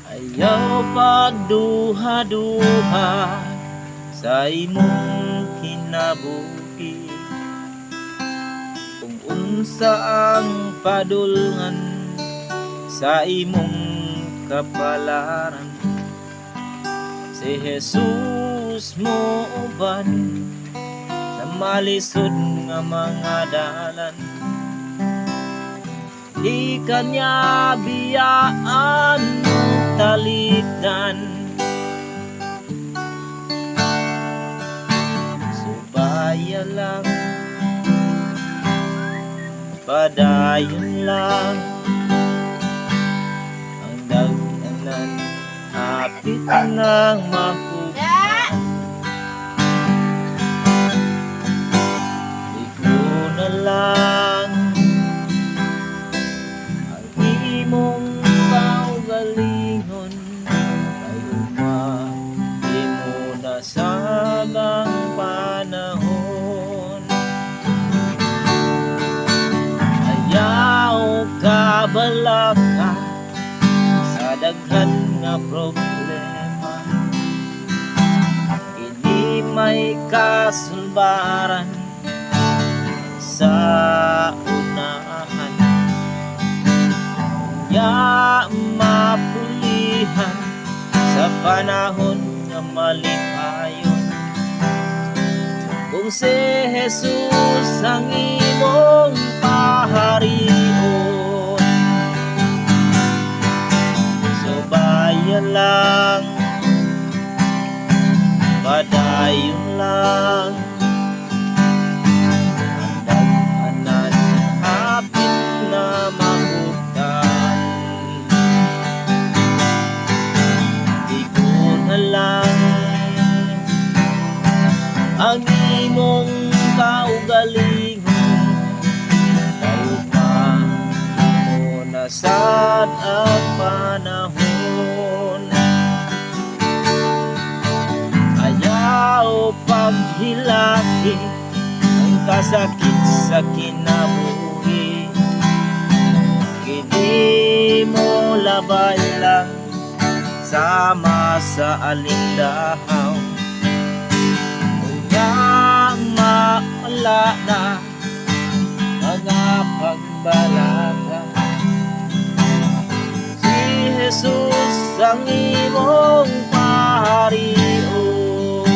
Ayaw pagduha-duha sa imong kinabuhi. Kung unsa ang padulngan sa imong kapalaran, si Jesus mo uban sa malisod nga mga dalan. Di kanya biyaan talidan, subaya lang, padayon lang ang dagdanan, hapit ng makukuhan. Di ko na lang ang imong kaugalingon, kayuma di mo nasagang panahon. Ayaw kabalaka sa daghan nga problema, hindi may kasulbaran sa unahan. Ya mapulihan sa panahon nga malipayon, kung si Jesus ang imong paharion. Subaya lang, padayon lang ang daghanan, hapit na mabutan. Di ko na lang ang imong kaugalingon, kayuma di mo nasad ang panahon. Ayaw paghilaki ang kasakit sa kinabuhi, hindi mo labay lang sama sa alindahan.